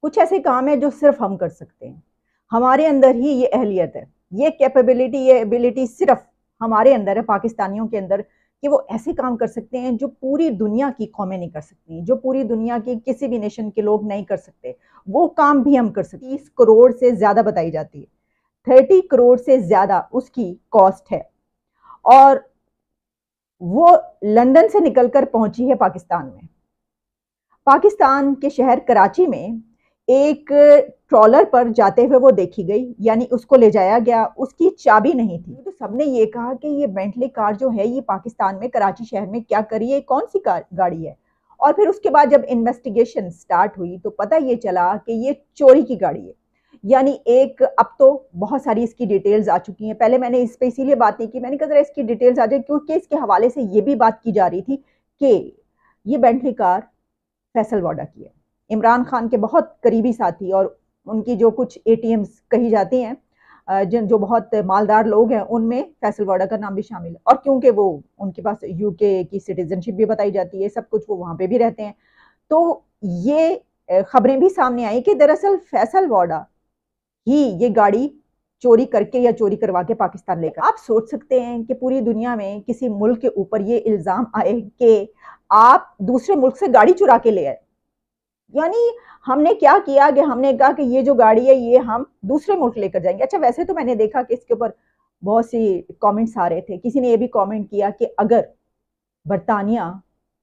कुछ ऐसे काम है जो सिर्फ हम कर सकते हैं, हमारे अंदर ही ये अहलियत है, ये कैपेबिलिटी, ये एबिलिटी सिर्फ हमारे अंदर है, पाकिस्तानियों के अंदर, कि वो ऐसे काम कर सकते हैं जो पूरी दुनिया की कौमें नहीं कर सकती, जो पूरी दुनिया की किसी भी नेशन के लोग नहीं कर सकते। वो काम भी हम कर सकते। 30 करोड़ से ज्यादा बताई जाती है, 30 करोड़ से ज्यादा उसकी कॉस्ट है, और वो लंदन से निकलकर पहुंची है पाकिस्तान में। पाकिस्तान के शहर कराची में एक ट्रॉलर पर जाते हुए वो देखी गई, यानी उसको ले जाया गया, उसकी चाबी नहीं थी। तो सबने ये कहा कि ये बेंटली कार जो है ये पाकिस्तान में कराची शहर में क्या करी है, कौन सी गाड़ी है। और फिर उसके बाद जब इन्वेस्टिगेशन स्टार्ट हुई तो पता ये चला कि ये चोरी की गाड़ी है। यानी एक, अब तो बहुत सारी इसकी डिटेल्स आ चुकी हैं, पहले मैंने इस पे इसीलिए बात नहीं की, मैंने कहा जरा इसकी डिटेल्स आ जाए, क्योंकि इसके हवाले से ये भी बात की जा रही थी कि ये बेंटली कार फैसल वाडा की है, इमरान खान के बहुत करीबी साथी, और उनकी जो कुछ एटीएम्स कही जाती हैं, जिन जो बहुत मालदार लोग हैं, उनमें फैसल वाडा का नाम भी शामिल है। और क्योंकि वो उनके पास यूके की सिटीजनशिप भी बताई जाती है, सब कुछ, वो वहां पे भी रहते हैं, तो ये खबरें भी सामने आई कि दरअसल फैसल वाडा ही ये गाड़ी चोरी करके या चोरी करवा के पाकिस्तान लेकर। आप सोच सकते हैं कि पूरी दुनिया में किसी मुल्क के ऊपर ये इल्जाम आए कि आप दूसरे मुल्क से गाड़ी चुरा के ले आए। यानी हमने क्या किया कि हमने कहा कि ये जो गाड़ी है ये हम दूसरे मुल्क लेकर जाएंगे। अच्छा, वैसे तो मैंने देखा कि इसके ऊपर बहुत सी कमेंट्स आ रहे थे, किसी ने ये भी कमेंट किया कि अगर बरतानिया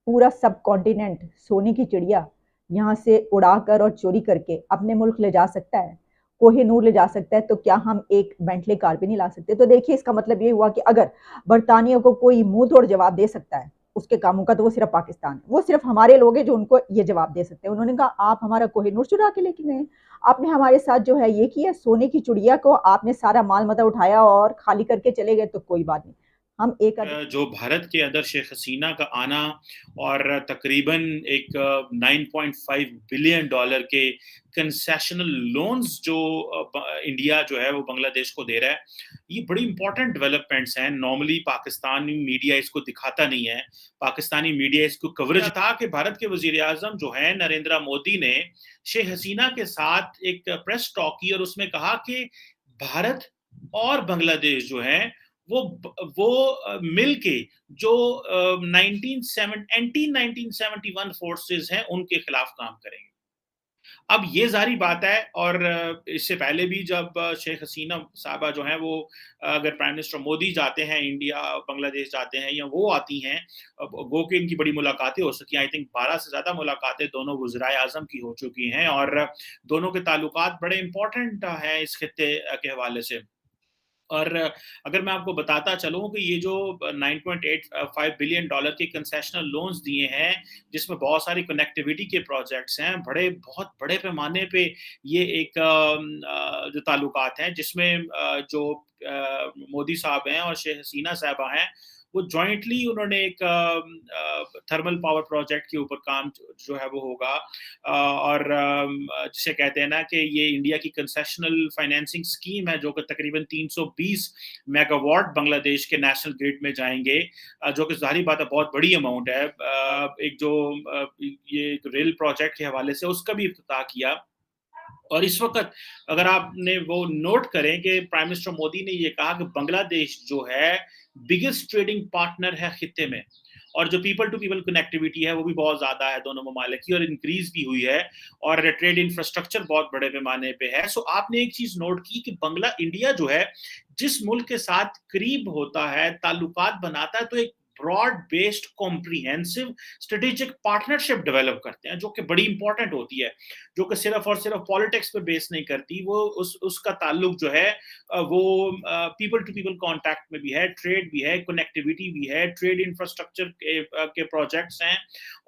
पूरा सब कॉन्टिनेंट सोने की चिड़िया यहाँ से उड़ाकर और चोरी करके अपने मुल्क ले जा सकता है, कोहिनूर ले जा सकता है, तो क्या हम एक बेंटली कार भी नहीं ला सकते। तो देखिए, इसका मतलब ये हुआ कि अगर बरतानिया को कोई मुंह तोड़ जवाब दे सकता है उसके कामों का, तो वो सिर्फ पाकिस्तान है, वो सिर्फ हमारे लोग हैं जो उनको ये जवाब दे सकते हैं। उन्होंने कहा आप हमारा कोहिनूर चुरा के लेके गए, आपने हमारे साथ जो है ये किया, सोने की चिड़िया को आपने सारा माल मता उठाया और खाली करके चले गए, तो कोई बात नहीं, हम एक जो भारत के अंदर शेख हसीना का आना और तकरीबन एक 9.5 बिलियन डॉलर के कंसेशनल लोन्स जो इंडिया जो है वो बांग्लादेश को दे रहा है, ये बड़ी इंपॉर्टेंट डेवलपमेंट्स हैं। नॉर्मली पाकिस्तानी मीडिया इसको दिखाता नहीं है, पाकिस्तानी मीडिया इसको कवरेज था कि भारत के वजीर आजम जो है नरेंद्र मोदी ने शेख हसीना के साथ एक प्रेस टॉक की और उसमें कहा कि भारत और बांग्लादेश जो है वो मिल के जो 1971 फोर्सेस हैं उनके खिलाफ काम करेंगे। अब ये जारी बात है, और इससे पहले भी जब शेख हसीना साहबा जो हैं वो अगर प्राइम मिनिस्टर मोदी जाते हैं इंडिया, बांग्लादेश जाते हैं या वो आती हैं, वो कि इनकी बड़ी मुलाकातें हो सकी, आई थिंक 12 से ज्यादा मुलाकातें दोनों वज़राए आज़म की हो चुकी हैं, और दोनों के ताल्लुकात बड़े इंपॉर्टेंट हैं इस खित्ते के हवाले से। और अगर मैं आपको बताता चलूं कि ये जो 9.85 बिलियन डॉलर के कंसेशनल लोन्स दिए हैं, जिसमें बहुत सारी कनेक्टिविटी के प्रोजेक्ट्स हैं, बहुत बड़े पैमाने पे ये एक जो ताल्लुकात हैं, जिसमें जो मोदी साहब हैं और शेख हसीना साहबा हैं, वो जॉइंटली उन्होंने एक थर्मल पावर प्रोजेक्ट के ऊपर काम जो है वो होगा, और जिसे कहते हैं ना कि ये इंडिया की कंसेशनल फाइनेंसिंग स्कीम है, जो कि तकरीबन 320 मेगावाट बांग्लादेश के नेशनल ग्रिड में जाएंगे, जो कि जाहिर बात है बहुत बड़ी अमाउंट है। एक जो ये रेल प्रोजेक्ट के हवाले से उसका भी इफ्तिताह किया। और इस वक्त अगर आपने वो नोट करें कि प्राइम मिनिस्टर मोदी ने ये कहा कि बांग्लादेश जो है बिगेस्ट ट्रेडिंग पार्टनर है खित्ते में, और जो पीपल टू पीपल कनेक्टिविटी है वो भी बहुत ज्यादा है दोनों ममालिक की, और इंक्रीज भी हुई है, और ट्रेड इंफ्रास्ट्रक्चर बहुत बड़े पैमाने पे है। सो आपने एक चीज नोट की कि बांग्ला इंडिया जो है जिस मुल्क के साथ करीब होता है, ताल्लुकात बनाता है, तो एक broad based comprehensive strategic partnership develop करते हैं, जो कि बड़ी इंपॉर्टेंट होती है, जो कि सिर्फ और सिर्फ पॉलिटिक्स पे बेस नहीं करती, वो उसका ताल्लुक जो है वो पीपल टू पीपल कांटेक्ट में भी है, ट्रेड भी है, कनेक्टिविटी भी है, ट्रेड इंफ्रास्ट्रक्चर के प्रोजेक्ट्स हैं,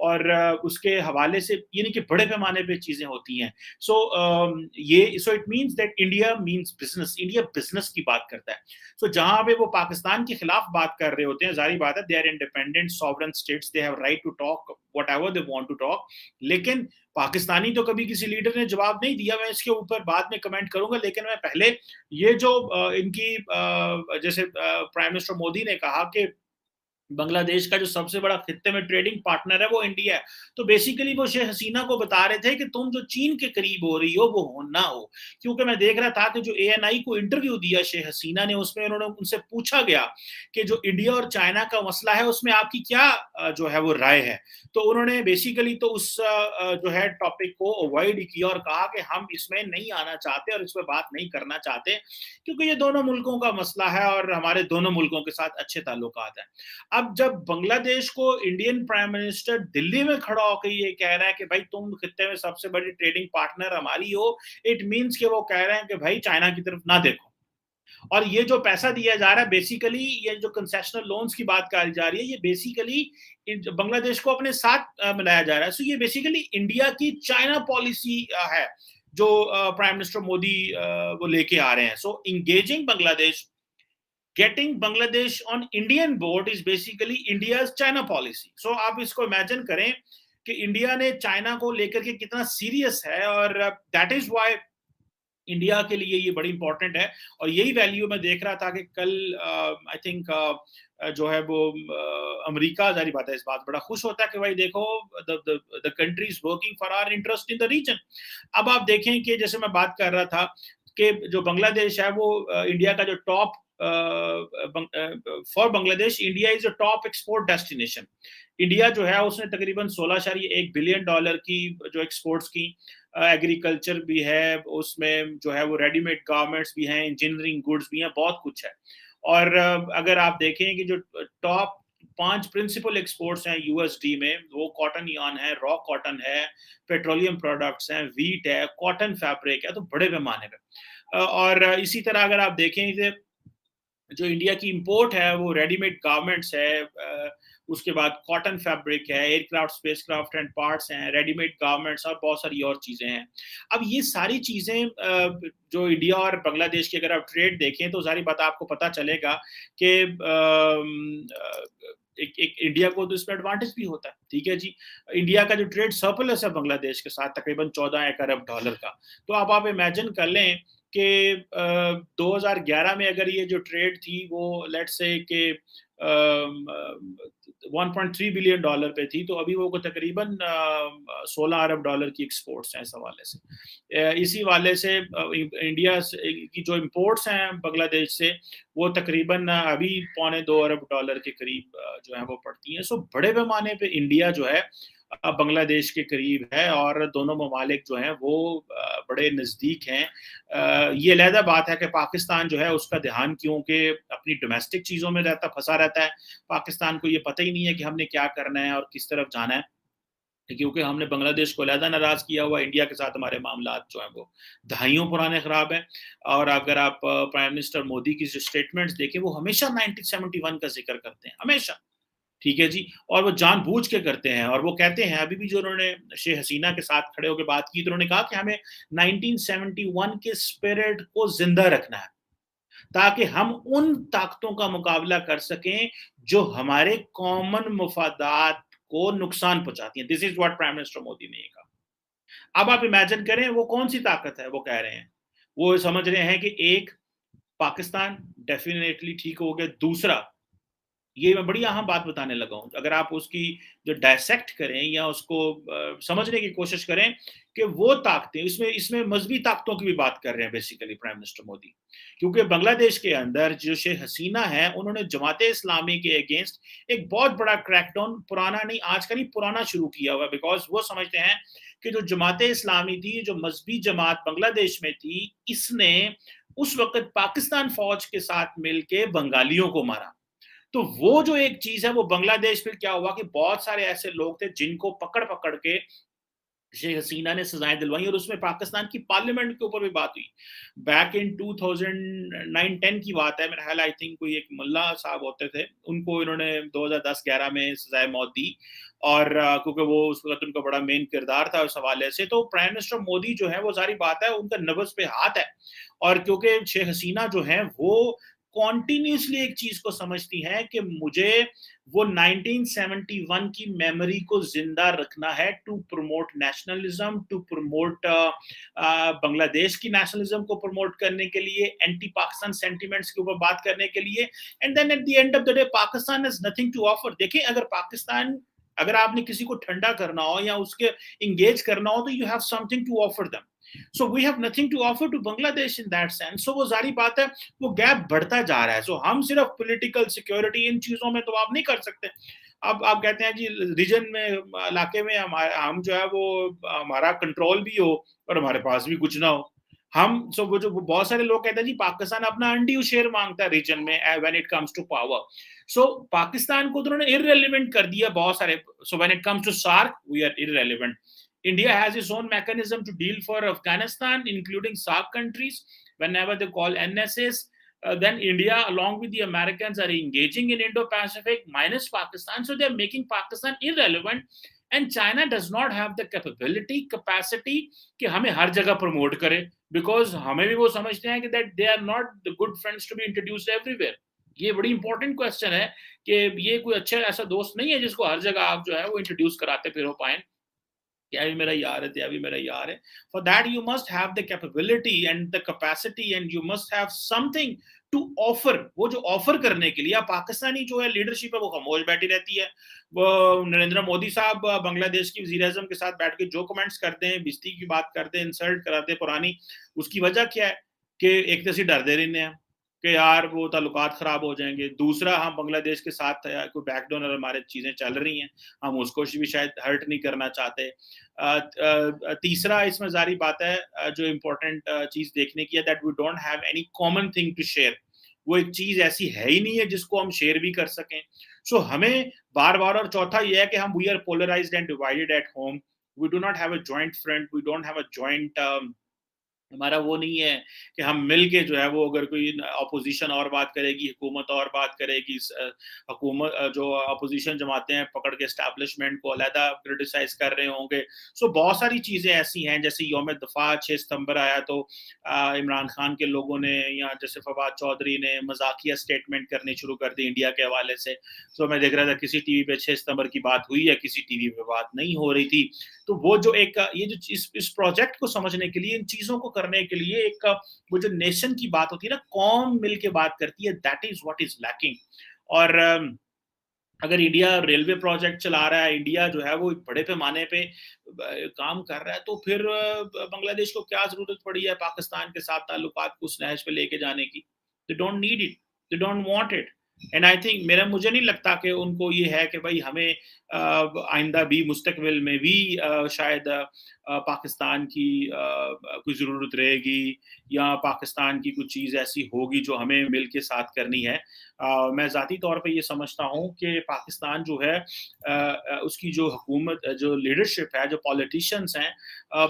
और उसके हवाले से यानी कि बड़े पैमाने पे चीजें होती हैं। So it means that India means business, India business की बात करता है। सो जहां पे वो पाकिस्तान के खिलाफ बात कर रहे होते हैं, जारी बात है they are independent sovereign states, they have right to talk whatever they want to talk, लेकिन पाकिस्तानी तो कभी किसी लीडर ने जवाब नहीं दिया। मैं इसके ऊपर बाद में कमेंट करूंगा, लेकिन मैं पहले ये जो इनकी जैसे प्राइम मिनिस्टर मोदी ने कहा कि बांग्लादेश का जो सबसे बड़ा खित्ते में ट्रेडिंग पार्टनर है वो इंडिया है। तो बेसिकली वो शेख हसीना को बता रहे थे कि तुम जो चीन के करीब हो रही हो वो ना हो। क्योंकि मैं देख रहा था कि जो एएनआई को इंटरव्यू दिया शेख हसीना ने, उसमें उन्होंने उनसे पूछा गया कि जो इंडिया और चाइना का मसला है उसमें आपकी क्या जो है वो राय है। तो उन्होंने बेसिकली तो उस जो है टॉपिक को अवॉइड किया और कहा कि हम इसमें नहीं आना चाहते और इस पर बात नहीं करना चाहते, क्योंकि ये दोनों मुल्कों का मसला है और हमारे दोनों मुल्कों के साथ अच्छे ताल्लुकात हैं। अब जब बांग्लादेश को इंडियन प्राइम मिनिस्टर दिल्ली में खड़ा होकर ये कह रहा है कि भाई तुम खित्ते में सबसे बड़ी ट्रेडिंग पार्टनर हमारी हो, इट मींस कि वो कह रहे हैं कि भाई चाइना की तरफ ना देखो। और ये जो पैसा दिया जा रहा है बेसिकली, ये जो कंसेशनल लोन्स की बात करी जा रही है, ये बेसिकली बांग्लादेश को अपने साथ मिलाया जा रहा है। सो ये बेसिकली इंडिया की चाइना पॉलिसी है जो प्राइम मिनिस्टर मोदी वो लेके आ रहे हैं। So engaging Bangladesh, getting Bangladesh on Indian board is basically India's China policy. So आप इसको इमेजिन करें कि इंडिया ने चाइना को लेकर के कितना सीरियस है, और दैट इज व्हाई इंडिया के लिए ये बड़ी इंपॉर्टेंट है। और यही वैल्यू मैं देख रहा था कि कल आई थिंक जो है वो अमेरिका, जारी बात है, इस बात बड़ा खुश होता है कि भाई देखो the country is working for our interest in the region. अब आप देखें कि जैसे मैं बात कर रहा था कि जो बांग्लादेश है वो इंडिया का जो top for Bangladesh, India is a top export destination. India जो है उसने तकरीबन 16.1 बिलियन डॉलर की जो एक्सपोर्ट्स की, एग्रीकल्चर भी है उसमें, जो है वो रेडीमेड गारमेंट्स भी हैं, इंजीनियरिंग गुड्स भी हैं, बहुत कुछ है। और अगर आप देखें कि जो टॉप 5 प्रिंसिपल एक्सपोर्ट्स हैं यूएसडी में, वो कॉटन यार्न है, रॉ कॉटन है, पेट्रोलियम प्रोडक्ट्स हैं, वीट है, कॉटन फैब्रिक है, तो बड़े पैमाने पे। और इसी तरह अगर आप देखें कि जो इंडिया की इंपोर्ट है वो रेडीमेड गारमेंट्स है, उसके बाद कॉटन फैब्रिक है, एयरक्राफ्ट, स्पेसक्राफ्ट एंड पार्ट्स हैं, रेडीमेड गारमेंट्स और बहुत सारी और चीज़ें हैं। अब ये सारी चीज़ें जो इंडिया और बांग्लादेश की अगर आप ट्रेड देखें तो सारी बात आपको पता चलेगा कि एक इंडिया को तो इसमें एडवांटेज भी होता है। ठीक है जी, इंडिया का जो ट्रेड सरप्लस है बांग्लादेश के साथ तकरीबन 14 अरब डॉलर का। तो अब आप इमेजिन कर लें कि 2011 में अगर ये जो ट्रेड थी वो लेट्स से कि 1.3 बिलियन डॉलर पे थी, तो अभी वो तकरीबन 16 अरब डॉलर की एक्सपोर्ट्स हैं इस हवाले से। इसी वाले से इंडिया की जो इंपोर्ट्स हैं बांग्लादेश से वो तकरीबन अभी 2.25 अरब डॉलर के करीब जो है वो पड़ती हैं। सो बड़े पैमाने पे इंडिया जो है बांग्लादेश के करीब है और दोनों ममालिक जो हैं वो बड़े नज़दीक हैं। ये अलहदा बात है कि पाकिस्तान जो है उसका ध्यान क्योंकि अपनी डोमेस्टिक चीज़ों में फंसा रहता है। पाकिस्तान को ये पता ही नहीं है कि हमने क्या करना है और किस तरफ जाना है, क्योंकि हमने बांग्लादेश को अलहदा नाराज़ किया हुआ। इंडिया के साथ हमारे मामला जो हैं वो दहाइयों पुराने ख़राब हैं। और अगर आप प्राइम मिनिस्टर मोदी की जो स्टेटमेंट्स देखें वो हमेशा 1971 का जिक्र करते हैं, हमेशा। ठीक है जी, और वो जानबूझ के करते हैं। और वो कहते हैं, अभी भी जो उन्होंने शेख हसीना के साथ खड़े होकर बात की तो उन्होंने कहा कि हमें 1971 के स्पिरिट को जिंदा रखना है ताकि हम उन ताकतों का मुकाबला कर सकें जो हमारे कॉमन मुफादात को नुकसान पहुंचाती हैं। This is what prime minister Modi ने कहा। अब आप इमेजिन करें वो कौन सी ताकत है वो कह रहे हैं। वो समझ रहे हैं कि एक, पाकिस्तान डेफिनेटली ठीक हो गया। दूसरा, ये मैं बड़ी अहम बात बताने लगा हूँ, अगर आप उसकी जो डायसेक्ट करें या उसको समझने की कोशिश करें कि वो ताकतें, इसमें इसमें मजहबी ताकतों की भी बात कर रहे हैं बेसिकली प्राइम मिनिस्टर मोदी। क्योंकि बांग्लादेश के अंदर जो शेख हसीना है उन्होंने जमाते इस्लामी के अगेंस्ट एक बहुत बड़ा क्रैकडाउन, पुराना नहीं, आज का नहीं, पुराना शुरू किया हुआ। बिकॉज वो समझते हैं कि जो जमाते इस्लामी थी, जो मजहबी जमात बांग्लादेश में थी, इसने उस वक्त पाकिस्तान फौज के साथ मिलके बंगालियों को मारा। तो वो जो एक चीज है वो बांग्लादेश में क्या हुआ कि बहुत सारे ऐसे लोग थे जिनको पकड़ पकड़ के शेख हसीना ने सजाएं दिलवाई। और उसमें पाकिस्तान की पार्लियामेंट के ऊपर भी बात हुई। बैक इन 2009-10 की बात है, मेरा ख्याल, आई थिंक कोई एक मुल्ला साहब होते थे, उनको इन्होंने 2010-11 में सजाए मौत दी। और क्योंकि वो उस वक्त उनका बड़ा मेन किरदार था उस हवाले से, तो प्राइम मिनिस्टर मोदी जो है वो सारी बात है उनका नब्ज पे हाथ है। और क्योंकि शेख हसीना जो है वो कॉन्टिन्यूसली एक चीज को समझती हैं कि मुझे वो 1971 की मेमोरी को जिंदा रखना है, to promote nationalism, to promote Bangladesh की नेशनलिज्म को प्रमोट करने के लिए, एंटी पाकिस्तान सेंटिमेंट्स के ऊपर बात करने के लिए। And then at the end of the day Pakistan has nothing to offer. देखिए, अगर आपने किसी को ठंडा करना हो या उसके इंगेज करना हो, तो you have something to offer them. So we have nothing to offer to Bangladesh in that sense. So वो जारी बात है, वो गैप बढ़ता जा रहा है। सो हम सिर्फ पॉलिटिकल सिक्योरिटी इन चीजों में तो आप नहीं कर सकते। अब आप कहते हैं जी रीजन में, इलाके में हम जो है वो हमारा कंट्रोल भी हो और हमारे पास भी कुछ ना हो। वो जो बहुत सारे लोग कहते हैं जी पाकिस्तान अपना अनड्यू शेयर मांगता है रीजन में when it comes to power. So Pakistan को तो उन्होंने इररेलेवेंट कर दिया बहुत सारे। So when it comes to SAARC we are irrelevant. India has its own mechanism to deal for Afghanistan, including SAARC countries. Whenever they call NSAs, then India, along with the Americans, are engaging in Indo-Pacific minus Pakistan. So they're making Pakistan irrelevant. And China does not have the capacity कि हमें हर जगह promote करे, because हमें भी वो समझते हैं कि that they are not the good friends to be introduced everywhere. ये बड़ी इंपॉर्टेंट क्वेश्चन है कि ये कोई अच्छा ऐसा दोस्त नहीं है जिसको हर जगह आप जो है वो इंट्रोड्यूस कराते फिर हो पाए। क्या भी मेरा यार है, क्या भी मेरा यार है। For that you must have the capability and the capacity and you must have something to offer. वो जो ऑफर करने के लिए आप पाकिस्तानी जो है लीडरशिप है वो खामोश बैठी रहती है। वो नरेंद्र मोदी साहब बांग्लादेश की वजीर आजम के साथ बैठ के जो कमेंट्स करते हैं, बिस्ती की बात करते हैं, इंसल्ट कराते हैं पुरानी, उसकी वजह क्या है कि एक तो डरते रहने हैं कि यार वो ताल्लुकात खराब हो जाएंगे। दूसरा, हम बांग्लादेश के साथ कोई बैकडोर हमारे चीजें चल रही हैं, हम उसको भी शायद हर्ट नहीं करना चाहते। तीसरा इसमें जारी बात है जो इम्पोर्टेंट चीज देखने की है, that we don't have any common thing to share. वो एक चीज ऐसी है ही नहीं है जिसको हम शेयर भी कर सकें। सो हमें बार बार, और चौथा ये है कि हम we are polarised and divided at home. We do not have a joint front, we don't have a joint, हमारा वो नहीं है कि हम मिल के जो है वो, अगर कोई अपोजिशन और बात करेगी, हुकूमत और बात करेगी, हुकूमत जो अपोजिशन जमाते हैं पकड़ के एस्टैब्लिशमेंट को अलहदा क्रिटिसाइज कर रहे होंगे। सो बहुत सारी चीज़ें ऐसी हैं, जैसे यौम दफा 6 सितंबर आया तो इमरान खान के लोगों ने या जैसे फवाद चौधरी ने मजाकिया स्टेटमेंट करने शुरू कर दी इंडिया के हवाले से। सो मैं देख रहा था किसी टीवी पे 6 सितंबर की बात हुई है, किसी टीवी पे बात नहीं हो रही थी। तो वो जो एक ये जो इस प्रोजेक्ट को समझने के लिए, इन चीजों को करने के लिए एक वो जो नेशन की बात होती है ना, कौन मिल के बात करती है, that is what is lacking. और अगर इंडिया रेलवे प्रोजेक्ट चला रहा है, इंडिया जो है वो बड़े पैमाने पे काम कर रहा है, तो फिर बांग्लादेश को क्या जरूरत पड़ी है पाकिस्तान के साथ ताल्लुकात को उस नहज पे लेके जाने की। They don't need it, they don't want it. And I think मुझे नहीं लगता कि उनको ये है कि भाई हमें आइंदा भी मुस्तकबिल में भी शायद पाकिस्तान की कोई ज़रूरत रहेगी या पाकिस्तान की कुछ चीज़ ऐसी होगी जो हमें मिल के साथ करनी है। मैं ज़ाती तौर पे ये समझता हूँ कि पाकिस्तान जो है उसकी जो हुकूमत, जो लीडरशिप है, जो पॉलिटिशियंस हैं,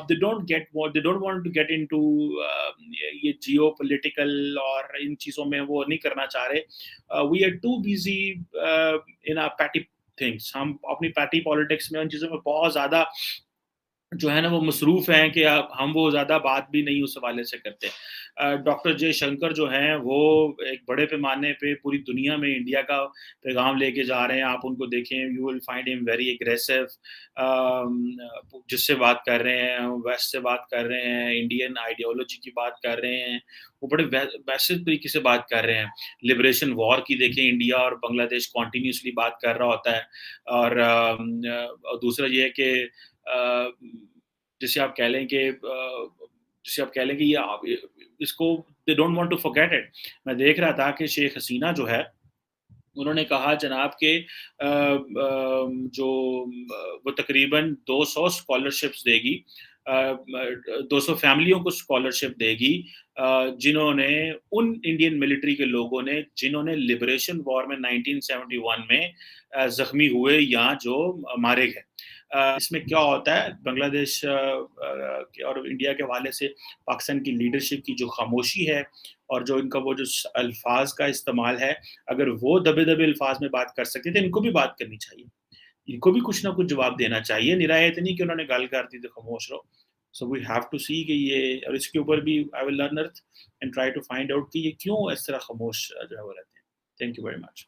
they don't want to get into ये जियोपॉलिटिकल और इन चीज़ों में वो नहीं करना चाह रहे। We are too busy in our petty things. हम अपनी पैटी पॉलिटिक्स में, उन चीज़ों में बहुत ज़्यादा जो है ना वो मसरूफ़ हैं कि हम वो ज़्यादा बात भी नहीं उस हवाले से करते। डॉक्टर जयशंकर जो हैं वो एक बड़े पैमाने पे पूरी दुनिया में इंडिया का पैगाम लेके जा रहे हैं। आप उनको देखें, you will find him very aggressive. जिससे बात कर रहे हैं, वेस्ट से बात कर रहे हैं, इंडियन आइडियोलॉजी की बात कर रहे हैं, वो बड़े वैसे तरीके से बात कर रहे हैं। लिबरेशन वॉर की देखें, इंडिया और बांग्लादेश कॉन्टिन्यूसली बात कर रहा होता है। और दूसरा ये है कि जिसे आप कह लें कि ये इसको they don't want to forget it. मैं देख रहा था कि शेख हसीना जो है, उन्होंने कहा जनाब के जो वो तकरीबन 200 स्कॉलरशिप्स देगी, 200 फैमिलियों को स्कॉलरशिप देगी जिन्होंने, उन इंडियन मिलिट्री के लोगों ने जिन्होंने लिबरेशन वॉर में 1971 में जख्मी हुए या जो मारे गए। इसमें क्या होता है, बांग्लादेश और इंडिया के हवाले से पाकिस्तान की लीडरशिप की जो खामोशी है और जो इनका वो जो अल्फाज का इस्तेमाल है, अगर वो दबे दबे अल्फाज में बात कर सकते थे, इनको भी बात करनी चाहिए, इनको भी कुछ ना कुछ जवाब देना चाहिए। निरायत नहीं कि उन्होंने गल कर दी तो खामोश रहो। So we have to see कि ये, और इसके ऊपर भी I will learn and try to find out कि ये क्यों इस तरह खामोश जो है वो रहते हैं। Thank you very much.